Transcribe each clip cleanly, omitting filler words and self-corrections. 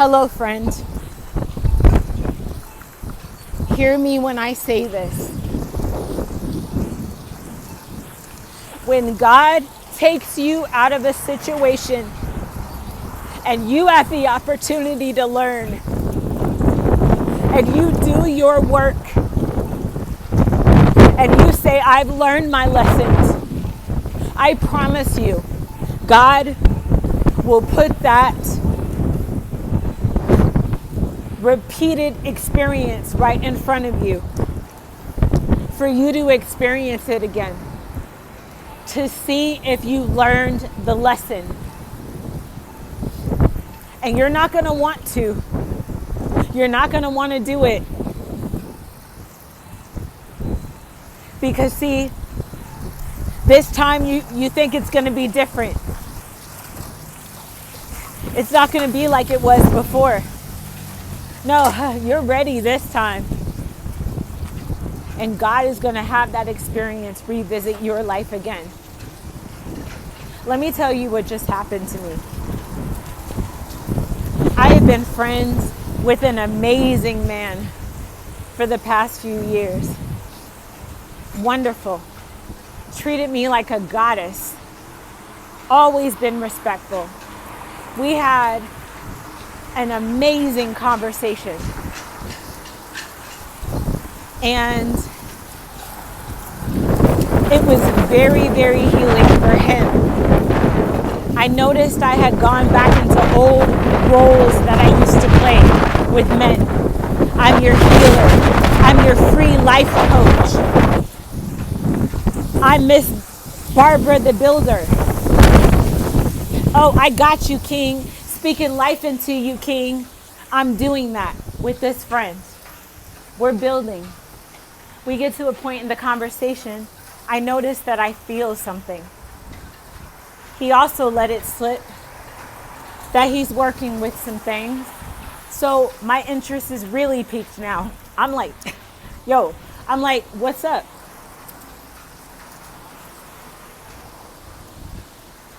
Hello, friend. Hear me when I say this. When God takes you out of a situation and you have the opportunity to learn and you do your work and you say, I've learned my lessons, I promise you, God will put that repeated experience right in front of you for you to experience it again, to see if you learned the lesson. And you're not going to want to. You're not going to want to do it. Because see, this time you think it's going to be different. It's not going to be like it was before. No, you're ready this time. And God is going to have that experience revisit your life again. Let me tell you what just happened to me. I have been friends with an amazing man for the past few years. Wonderful. Treated me like a goddess. Always been respectful. We had an amazing conversation. And it was very, very healing for him. I noticed I had gone back into old roles that I used to play with men. I'm your healer. I'm your free life coach. I'm Miss Barbara the Builder. Oh, I got you, King. Speaking life into you, King. I'm doing that with this friend. We're building. We get to a point in the conversation, I notice that I feel something. He also let it slip that he's working with some things. So my interest is really piqued now. I'm like, what's up?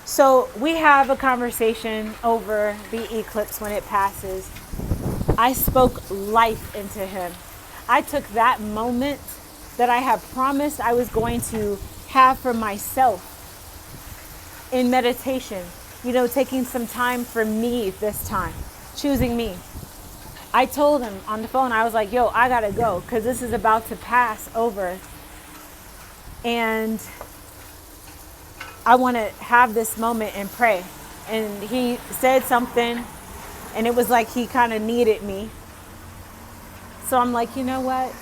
So we have a conversation over the eclipse when it passes. I spoke life into him. I took that moment that I had promised I was going to have for myself in meditation, taking some time for me this time, choosing me. I told him on the phone, I was like, I gotta go because this is about to pass over. And I want to have this moment and pray. And he said something, and it was like he kind of needed me. So I'm like, you know what?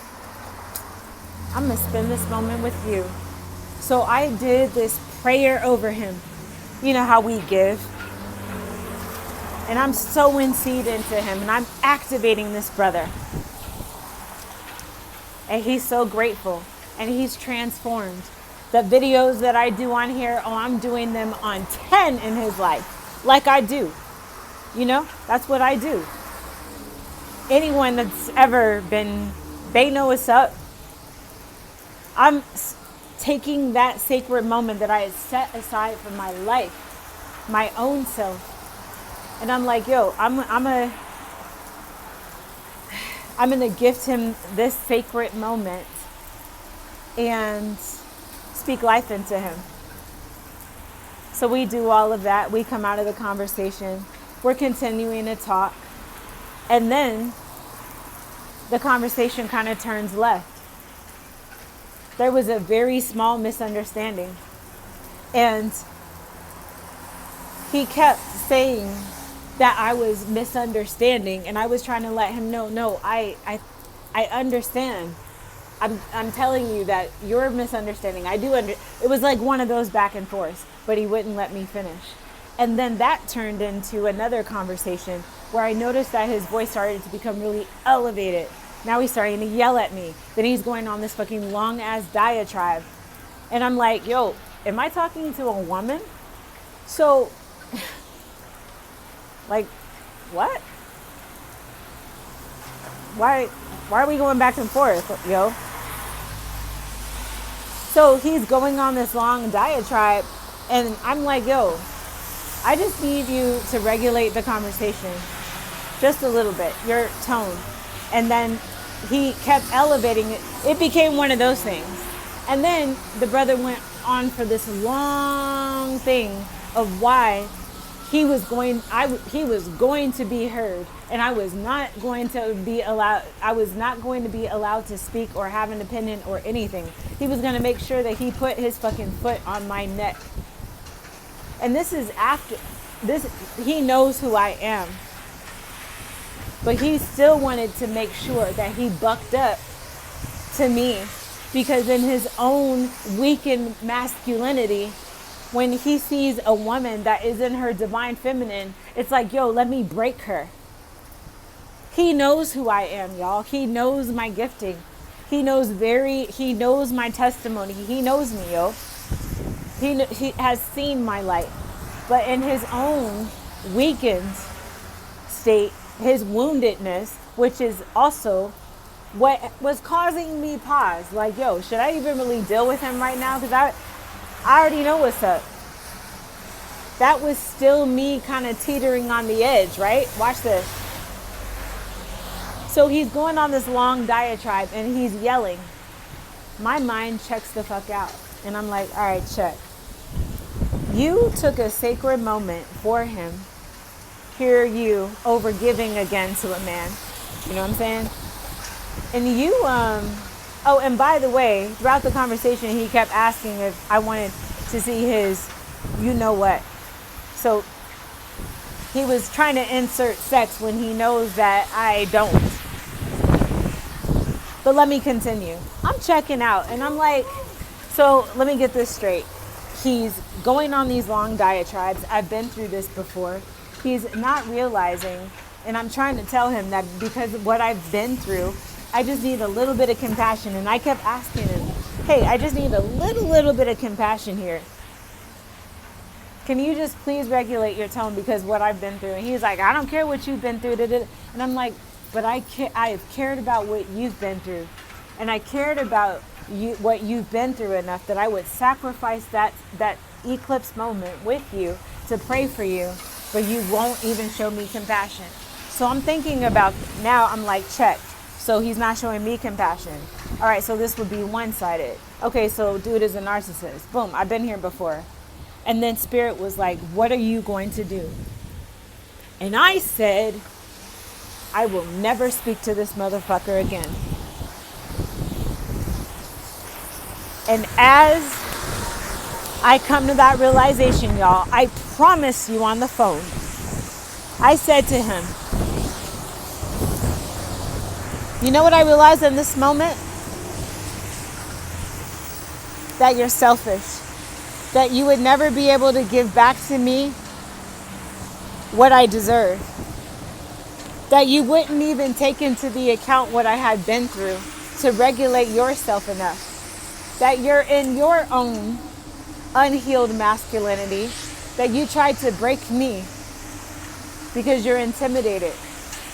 I'm going to spend this moment with you. So I did this prayer over him. You know how we give. And I'm sowing seed into him, and I'm activating this brother. And he's so grateful, and he's transformed. The videos that I do on here, I'm doing them on 10 in his life, like I do. That's what I do. Anyone that's ever been, they know what's up. I'm taking that sacred moment that I had set aside for my life, my own self. And I'm like, I'm going to gift him this sacred moment and speak life into him. So we do all of that. We come out of the conversation. We're continuing to talk. And then the conversation kind of turns left. There was a very small misunderstanding. And he kept saying that I was misunderstanding. And I was trying to let him know, I understand. I'm telling you that you're misunderstanding. It was like one of those back and forths, but he wouldn't let me finish. And then that turned into another conversation where I noticed that his voice started to become really elevated. Now he's starting to yell at me. Then he's going on this fucking long ass diatribe. And I'm like, am I talking to a woman? So, like, what? Why are we going back and forth, So he's going on this long diatribe, and I'm like, I just need you to regulate the conversation. just a little bit, your tone. And then he kept elevating it. It became one of those things. And then the brother went on for this long thing of why he was going to be heard, and I was not going to be allowed to speak or have an opinion or anything. He was going to make sure that he put his fucking foot on my neck. And this is after this, he knows who I am. But he still wanted to make sure that he bucked up to me, because in his own weakened masculinity, when he sees a woman that is in her divine feminine, it's like, yo, let me break her. He knows who I am, y'all. He knows my gifting. He knows my testimony. He knows me, yo. He has seen my light. But in his own weakened state, his woundedness, which is also what was causing me pause. Like, yo, should I even really deal with him right now? Because I already know what's up. That was still me kind of teetering on the edge, right? Watch this. So he's going on this long diatribe and he's yelling. My mind checks the fuck out. And I'm like, all right, check. You took a sacred moment for him. Here you over giving again to a man. You know what I'm saying? And you, oh, and by the way, throughout the conversation, he kept asking if I wanted to see his, you know what. So he was trying to insert sex when he knows that I don't. But let me continue. I'm checking out and I'm like, so let me get this straight. He's going on these long diatribes. I've been through this before. He's not realizing, and I'm trying to tell him that because of what I've been through, I just need a little bit of compassion. And I kept asking him, hey, I just need a little bit of compassion here. Can you just please regulate your tone because what I've been through? And he's like, I don't care what you've been through. And I'm like, but I have cared about what you've been through. And I cared about what you've been through enough that I would sacrifice that eclipse moment with you to pray for you, but you won't even show me compassion. So I'm thinking about, now I'm like, check. So he's not showing me compassion. All right, so this would be one-sided. Okay, so dude is a narcissist. Boom, I've been here before. And then Spirit was like, what are you going to do? And I said, I will never speak to this motherfucker again. And as I come to that realization, y'all, I promise you on the phone, I said to him, you know what I realized in this moment? That you're selfish. That you would never be able to give back to me what I deserve. That you wouldn't even take into the account what I had been through to regulate yourself enough. That you're in your own unhealed masculinity, that you tried to break me because you're intimidated.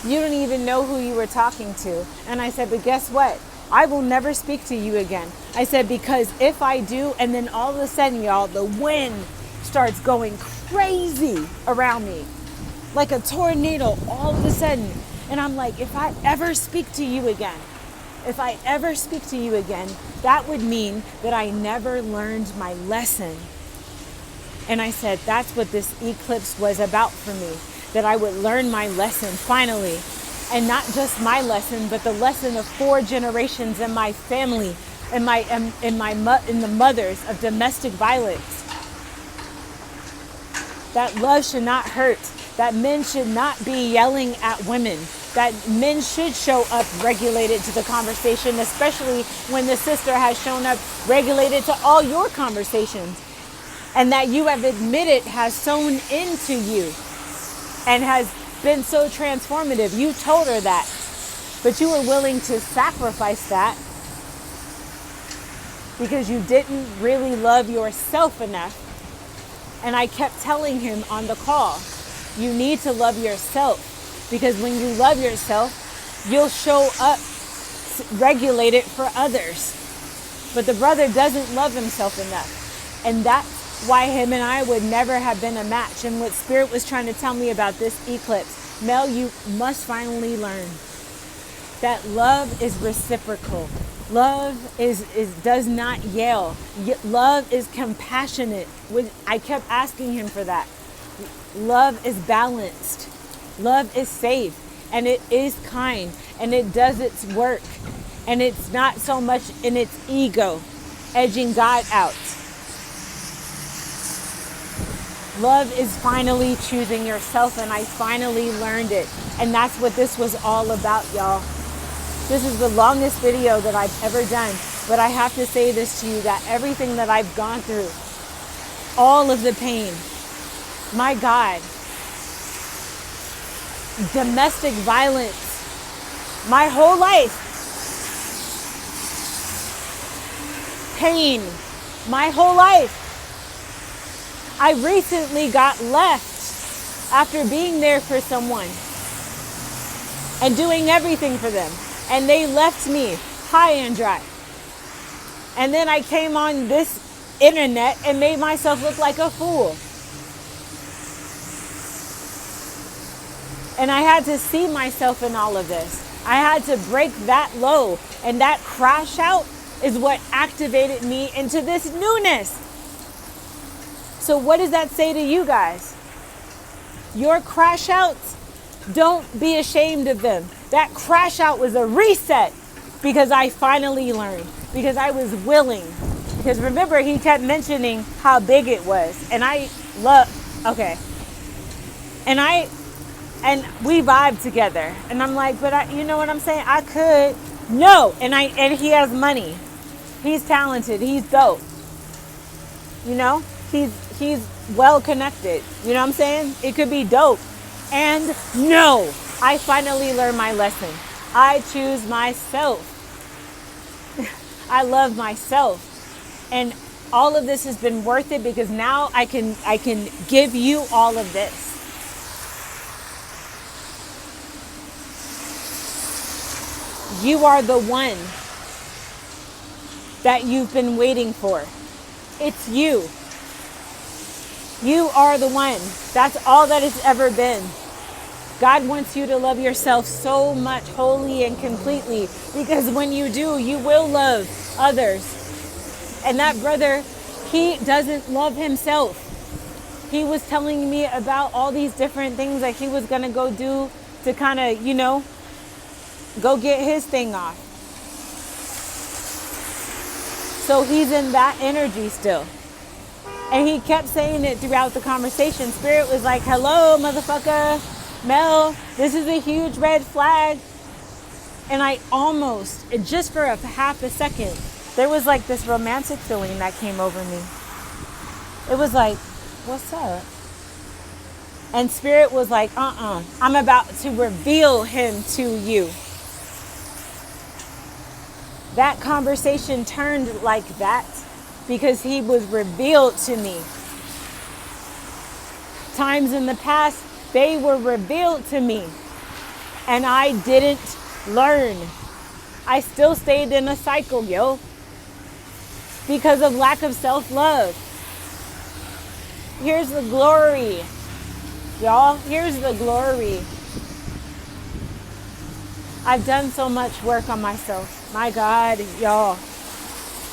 You don't even know who you were talking to. And I said, but guess what? I will never speak to you again. I said, because if I do, and then all of a sudden, y'all, the wind starts going crazy around me, like a tornado all of a sudden. And I'm like, if I ever speak to you again, that would mean that I never learned my lesson. And I said, that's what this eclipse was about for me, that I would learn my lesson finally. And not just my lesson, but the lesson of 4 generations in my family, in the mothers of domestic violence. That love should not hurt. That men should not be yelling at women. That men should show up regulated to the conversation, especially when the sister has shown up regulated to all your conversations. And that you have admitted has sown into you and has been so transformative. You told her that, but you were willing to sacrifice that because you didn't really love yourself enough. And I kept telling him on the call, you need to love yourself, because when you love yourself, you'll show up regulated for others. But the brother doesn't love himself enough. And that's why him and I would never have been a match. And what Spirit was trying to tell me about this eclipse Mel, you must finally learn that love is reciprocal. Love is does not yell. Love is compassionate. I kept asking him for that. Love is balanced. Love is safe. And it is kind. And it does its work. And it's not so much in its ego, edging God out. Love is finally choosing yourself, and I finally learned it. And that's what this was all about, y'all. This is the longest video that I've ever done, but I have to say this to you, that everything that I've gone through, all of the pain, my God, domestic violence, my whole life, pain, my whole life. I recently got left after being there for someone and doing everything for them. And they left me high and dry. And then I came on this internet and made myself look like a fool. And I had to see myself in all of this. I had to break that low. And that crash out is what activated me into this newness. So what does that say to you guys? Your crash outs, don't be ashamed of them. That crash out was a reset because I finally learned, because I was willing. Because remember, he kept mentioning how big it was. And I love, okay. And we vibe together. And I'm like, but you know what I'm saying? I could. No. And he has money. He's talented. He's dope. You know? He's well connected. You know what I'm saying? It could be dope. And no, I finally learned my lesson. I choose myself. I love myself. And all of this has been worth it because now I can give you all of this. You are the one that you've been waiting for. It's you. You are the one. That's all that it's ever been. God wants you to love yourself so much wholly and completely, because when you do, you will love others. And that brother, he doesn't love himself. He was telling me about all these different things that he was going to go do to kind of, you know, go get his thing off. So he's in that energy still. And he kept saying it throughout the conversation. Spirit was like, hello, motherfucker. Mel, this is a huge red flag. And I almost, just for a half a second, there was like this romantic feeling that came over me. It was like, what's up? And Spirit was like, I'm about to reveal him to you. That conversation turned like that because he was revealed to me. Times in the past, they were revealed to me. And I didn't learn. I still stayed in a cycle, yo. Because of lack of self-love. Here's the glory. Y'all, here's the glory. I've done so much work on myself. My God, y'all.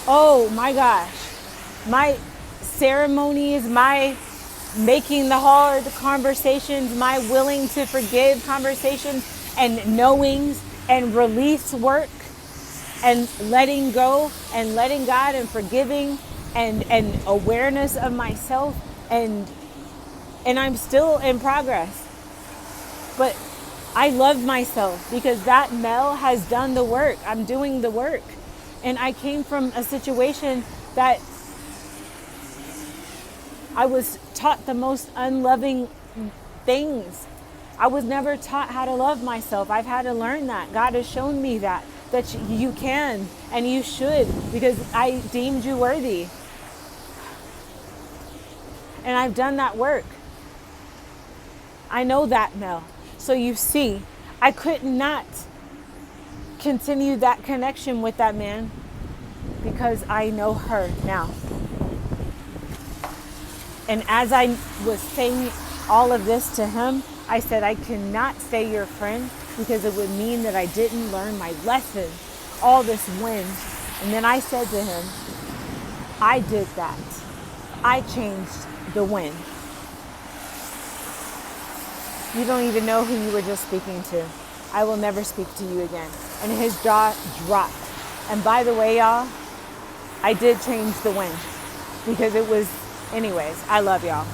Oh my gosh. My ceremonies, my making the hard conversations, my willing to forgive conversations and knowings and release work and letting go and letting God and forgiving and awareness of myself and I'm still in progress. But I love myself because that Mel has done the work. I'm doing the work. And I came from a situation that I was taught the most unloving things. I was never taught how to love myself. I've had to learn that. God has shown me that you can and you should, because I deemed you worthy. And I've done that work. I know that, Mel. So you see, I could not continue that connection with that man because I know her now. And as I was saying all of this to him, I said, I cannot stay your friend because it would mean that I didn't learn my lesson. All this wind. And then I said to him, I did that. I changed the wind. You don't even know who you were just speaking to. I will never speak to you again. And his jaw dropped. And by the way, y'all, I did change the wind because it was, anyways, I love y'all.